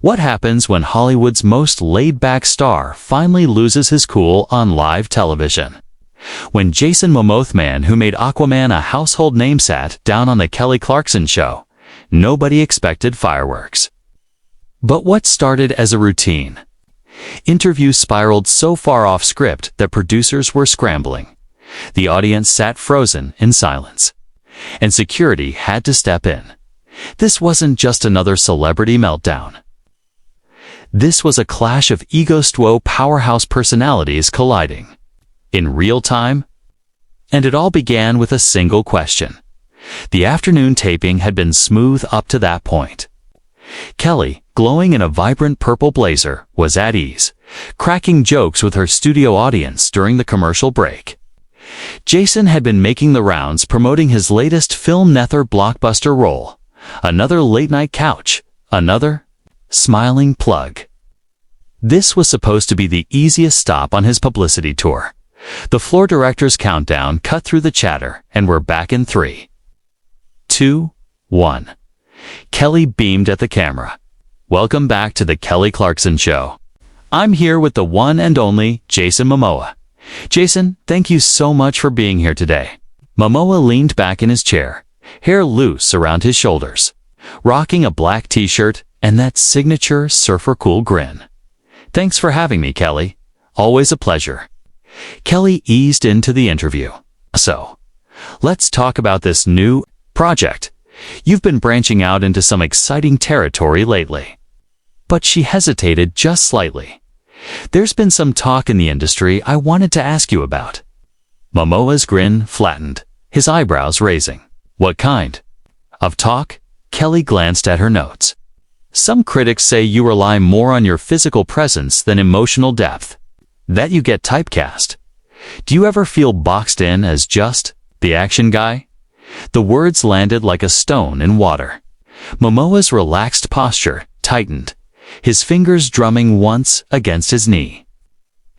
What happens when Hollywood's most laid-back star finally loses his cool on live television? When Jason Momoa, man who made Aquaman a household name, sat down on the Kelly Clarkson Show, nobody expected fireworks. But what started as a routine? Interviews spiraled so far off script that producers were scrambling. The audience sat frozen in silence, and security had to step in. This wasn't just another celebrity meltdown. This was a clash of ego-stwo powerhouse personalities colliding in real time. And it all began with a single question. The afternoon taping had been smooth up to that point. Kelly, glowing in a vibrant purple blazer, was at ease, cracking jokes with her studio audience during the commercial break. Jason had been making the rounds promoting his latest film nether blockbuster role, another late-night couch, another smiling plug. This was supposed to be the easiest stop on his publicity tour. The floor director's countdown cut through the chatter, and we're back in 3, 2, 1. Kelly beamed at the camera. Welcome back to the Kelly Clarkson Show. I'm here with the one and only Jason Momoa. Jason, thank you so much for being here today. Momoa leaned back in his chair, hair loose around his shoulders, rocking a black t-shirt and that signature surfer cool grin. Thanks for having me, Kelly. Always a pleasure. Kelly eased into the interview. So, let's talk about this new project. You've been branching out into some exciting territory lately. But she hesitated just slightly. There's been some talk in the industry I wanted to ask you about. Momoa's grin flattened, his eyebrows raising. What kind of talk? Kelly glanced at her notes. Some critics say you rely more on your physical presence than emotional depth. That you get typecast. Do you ever feel boxed in as just the action guy? The words landed like a stone in water. Momoa's relaxed posture tightened, his fingers drumming once against his knee.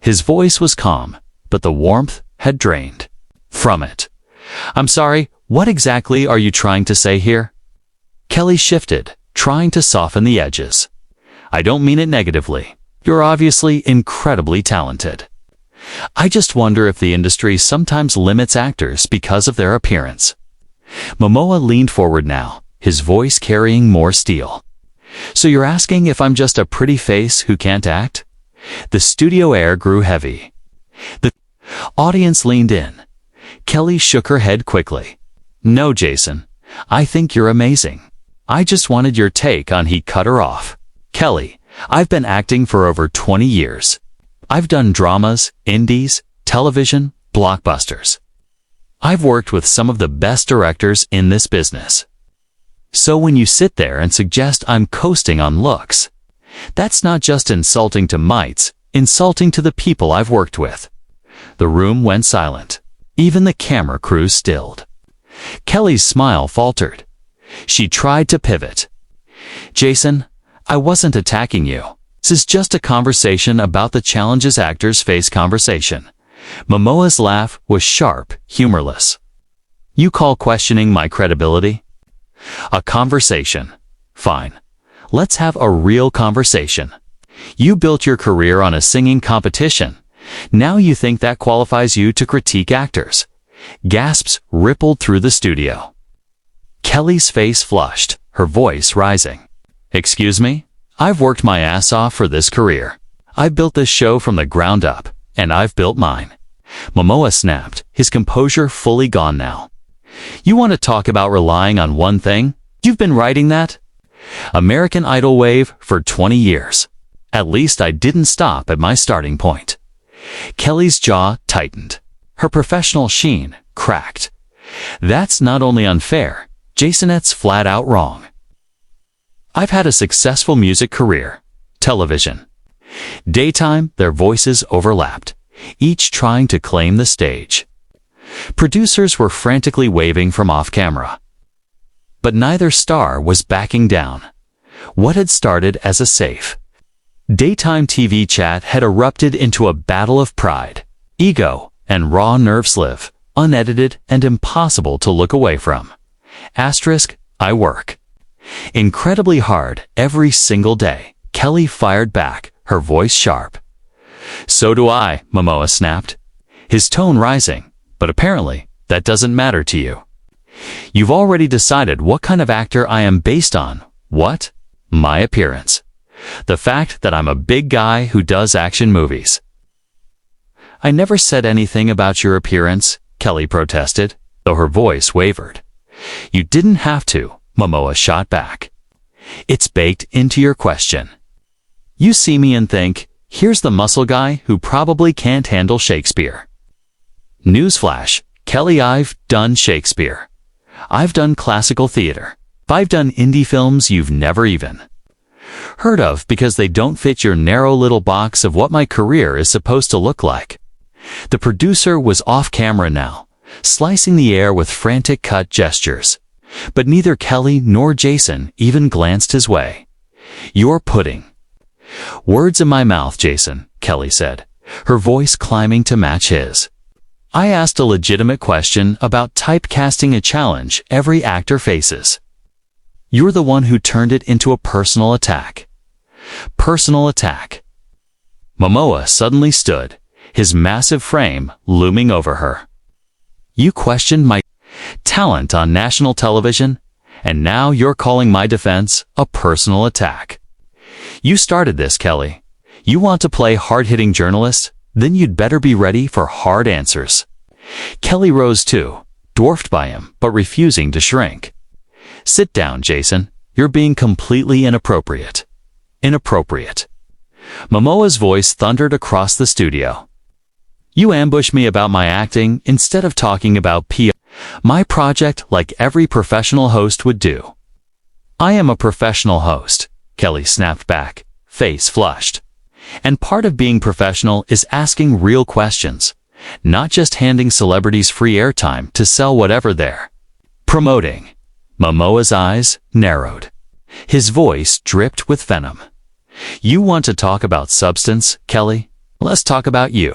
His voice was calm, but the warmth had drained from it. I'm sorry, what exactly are you trying to say here? Kelly shifted, trying to soften the edges. I don't mean it negatively. You're obviously incredibly talented. I just wonder if the industry sometimes limits actors because of their appearance. Momoa leaned forward now, his voice carrying more steel. So you're asking if I'm just a pretty face who can't act? The studio air grew heavy. The audience leaned in. Kelly shook her head quickly. No, Jason. I think you're amazing. I just wanted your take on. He cut her off. Kelly, I've been acting for over 20 years. I've done dramas, indies, television, blockbusters. I've worked with some of the best directors in this business. So when you sit there and suggest I'm coasting on looks, that's not just insulting to mites, insulting to the people I've worked with. The room went silent. Even the camera crew stilled. Kelly's smile faltered. She tried to pivot. Jason, I wasn't attacking you. This is just a conversation about the challenges actors face. Conversation. Momoa's laugh was sharp, humorless. You call questioning my credibility? A conversation. Fine. Let's have a real conversation. You built your career on a singing competition. Now you think that qualifies you to critique actors. Gasps rippled through the studio. Kelly's face flushed, her voice rising. Excuse me? I've worked my ass off for this career. I built this show from the ground up, and I've built mine. Momoa snapped, his composure fully gone now. You want to talk about relying on one thing? You've been writing that American Idol wave for 20 years. At least I didn't stop at my starting point. Kelly's jaw tightened. Her professional sheen cracked. That's not only unfair, Jasonette's flat out wrong. I've had a successful music career. Television. Daytime, their voices overlapped, each trying to claim the stage. Producers were frantically waving from off-camera. But neither star was backing down. What had started as a safe daytime TV chat had erupted into a battle of pride, ego, and raw nerve sliv, unedited and impossible to look away from. Asterisk, I work incredibly hard every single day, Kelly fired back, her voice sharp. So do I, Momoa snapped, his tone rising, but apparently that doesn't matter to you. You've already decided what kind of actor I am based on. What? My appearance. The fact that I'm a big guy who does action movies. I never said anything about your appearance, Kelly protested, though her voice wavered. You didn't have to, Momoa shot back. It's baked into your question. You see me and think, here's the muscle guy who probably can't handle Shakespeare. Newsflash, Kelly, I've done Shakespeare. I've done classical theater. I've done indie films you've never even heard of because they don't fit your narrow little box of what my career is supposed to look like. The producer was off camera now, slicing the air with frantic cut gestures. But neither Kelly nor Jason even glanced his way. You're pudding. Words in my mouth, Jason, Kelly said, her voice climbing to match his. I asked a legitimate question about typecasting, a challenge every actor faces. You're the one who turned it into a personal attack. Personal attack. Momoa suddenly stood, his massive frame looming over her. You questioned my talent on national television, and now you're calling my defense a personal attack. You started this, Kelly. You want to play hard-hitting journalist? Then you'd better be ready for hard answers. Kelly rose too, dwarfed by him, but refusing to shrink. Sit down, Jason. You're being completely inappropriate. Inappropriate. Momoa's voice thundered across the studio. You ambush me about my acting instead of talking about my project like every professional host would do. I am a professional host, Kelly snapped back, face flushed. And part of being professional is asking real questions, not just handing celebrities free airtime to sell whatever they're promoting. Momoa's eyes narrowed. His voice dripped with venom. You want to talk about substance, Kelly? Let's talk about you.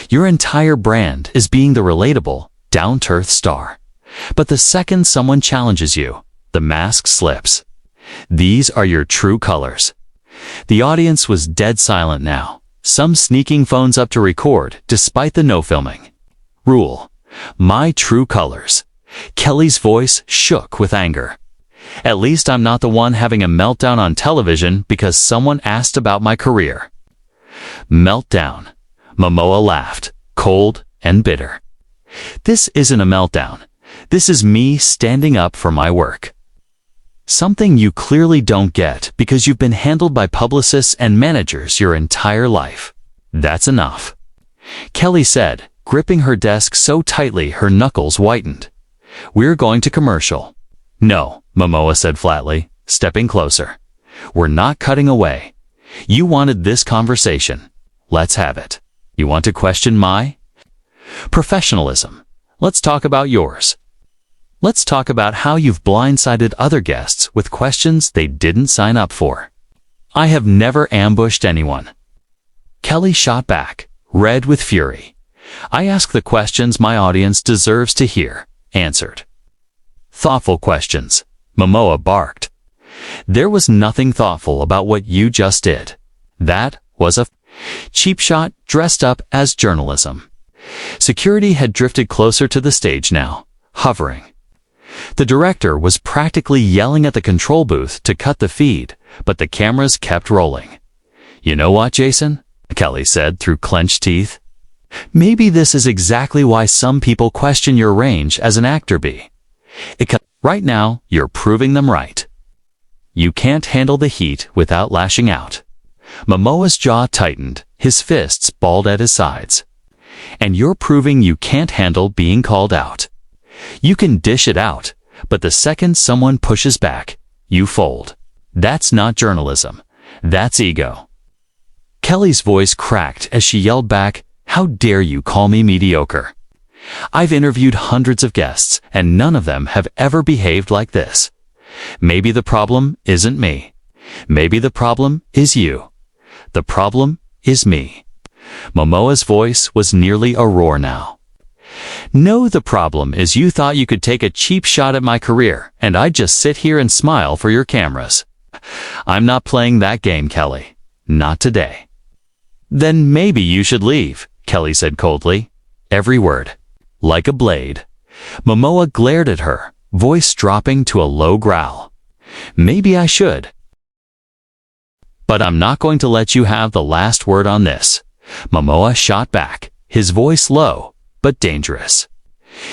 Your entire brand is being the relatable, down-to-earth star. But the second someone challenges you, the mask slips. These are your true colors. The audience was dead silent now, some sneaking phones up to record despite the no filming rule. My true colors. Kelly's voice shook with anger. At least I'm not the one having a meltdown on television because someone asked about my career. Meltdown. Momoa laughed, cold and bitter. This isn't a meltdown. This is me standing up for my work. Something you clearly don't get because you've been handled by publicists and managers your entire life. That's enough. Kelly said, gripping her desk so tightly her knuckles whitened. We're going to commercial. No, Momoa said flatly, stepping closer. We're not cutting away. You wanted this conversation. Let's have it. You want to question my professionalism? Let's talk about yours. Let's talk about how you've blindsided other guests with questions they didn't sign up for. I have never ambushed anyone. Kelly shot back, red with fury. I ask the questions my audience deserves to hear, answered. Thoughtful questions, Momoa barked. There was nothing thoughtful about what you just did. That was a cheap shot dressed up as journalism. Security had drifted closer to the stage now, hovering. The director was practically yelling at the control booth to cut the feed, but the cameras kept rolling. You know what, Jason? Kelly said through clenched teeth. Maybe this is exactly why some people question your range as an actor. Right now, you're proving them right. You can't handle the heat without lashing out. Momoa's jaw tightened, his fists balled at his sides. And you're proving you can't handle being called out. You can dish it out, but the second someone pushes back, you fold. That's not journalism. That's ego. Kelly's voice cracked as she yelled back, "How dare you call me mediocre? I've interviewed hundreds of guests, and none of them have ever behaved like this. Maybe the problem isn't me. Maybe the problem is you. The problem is me." Momoa's voice was nearly a roar now. No, the problem is you thought you could take a cheap shot at my career, and I'd just sit here and smile for your cameras. I'm not playing that game, Kelly. Not today. Then maybe you should leave, Kelly said coldly. Every word, like a blade. Momoa glared at her, voice dropping to a low growl. Maybe I should. But I'm not going to let you have the last word on this. Momoa shot back, his voice low, but dangerous.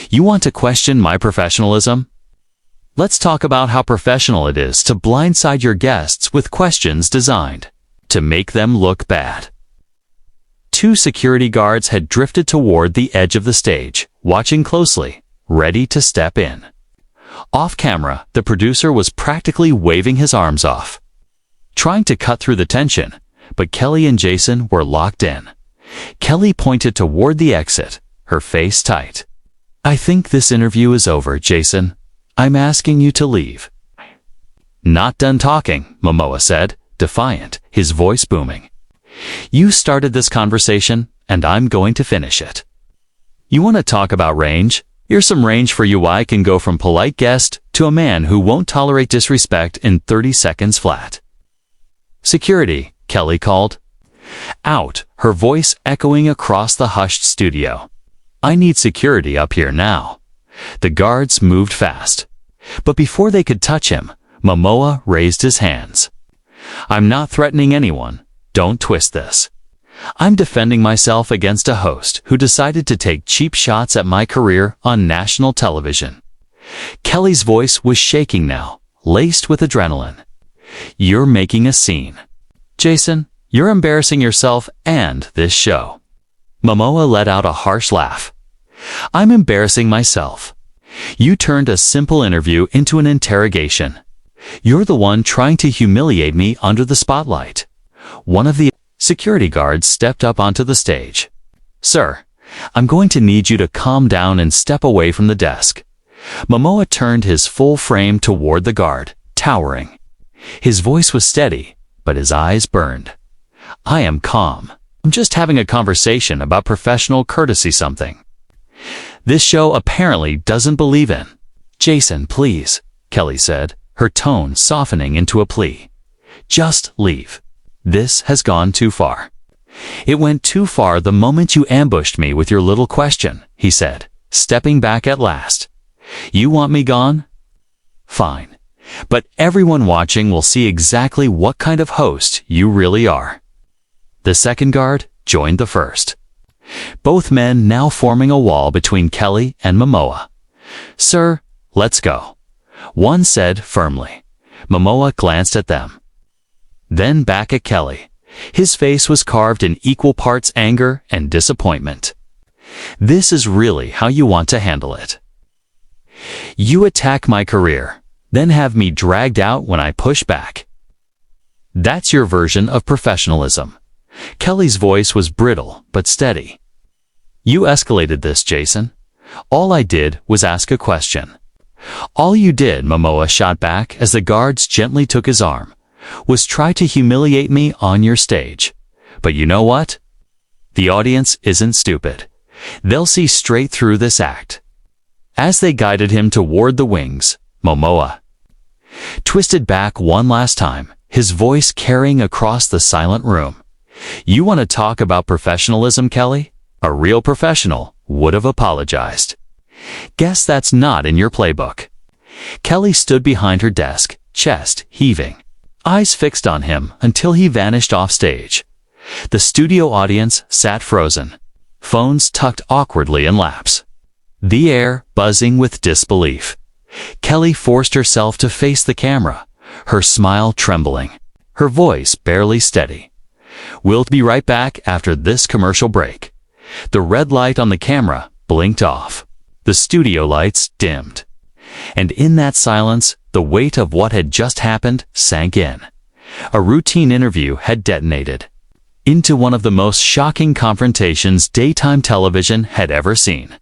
You want to question my professionalism? Let's talk about how professional it is to blindside your guests with questions designed to make them look bad. Two security guards had drifted toward the edge of the stage, watching closely, ready to step in. Off camera, the producer was practically waving his arms off, trying to cut through the tension, but Kelly and Jason were locked in. Kelly pointed toward the exit, her face tight. I think this interview is over, Jason. I'm asking you to leave. Not done talking, Momoa said, defiant, his voice booming. You started this conversation, and I'm going to finish it. You want to talk about range? Here's some range for you. I can go from polite guest to a man who won't tolerate disrespect in 30 seconds flat. Security, Kelly called. Out, her voice echoing across the hushed studio. I need security up here now. The guards moved fast. But before they could touch him, Momoa raised his hands. I'm not threatening anyone. Don't twist this. I'm defending myself against a host who decided to take cheap shots at my career on national television. Kelly's voice was shaking now, laced with adrenaline. You're making a scene. Jason, you're embarrassing yourself and this show. Momoa let out a harsh laugh. I'm embarrassing myself. You turned a simple interview into an interrogation. You're the one trying to humiliate me under the spotlight. One of the security guards stepped up onto the stage. Sir, I'm going to need you to calm down and step away from the desk. Momoa turned his full frame toward the guard, towering. His voice was steady, but his eyes burned. I am calm. I'm just having a conversation about professional courtesy something. This show apparently doesn't believe in. Jason, please, Kelly said, her tone softening into a plea. Just leave. This has gone too far. It went too far the moment you ambushed me with your little question, he said, stepping back at last. You want me gone? Fine. But everyone watching will see exactly what kind of host you really are. The second guard joined the first. Both men now forming a wall between Kelly and Momoa. Sir, let's go. One said firmly. Momoa glanced at them. Then back at Kelly. His face was carved in equal parts anger and disappointment. This is really how you want to handle it. You attack my career, then have me dragged out when I push back. That's your version of professionalism. Kelly's voice was brittle but steady. You escalated this, Jason. All I did was ask a question. All you did, Momoa shot back as the guards gently took his arm, was try to humiliate me on your stage. But you know what? The audience isn't stupid. They'll see straight through this act. As they guided him toward the wings, Momoa twisted back one last time, his voice carrying across the silent room. You want to talk about professionalism, Kelly? A real professional would have apologized. Guess that's not in your playbook. Kelly stood behind her desk, chest heaving, eyes fixed on him until he vanished off stage. The studio audience sat frozen, phones tucked awkwardly in laps. The air buzzing with disbelief. Kelly forced herself to face the camera, her smile trembling, her voice barely steady. We'll be right back after this commercial break. The red light on the camera blinked off. The studio lights dimmed. And in that silence, the weight of what had just happened sank in. A routine interview had detonated into one of the most shocking confrontations daytime television had ever seen.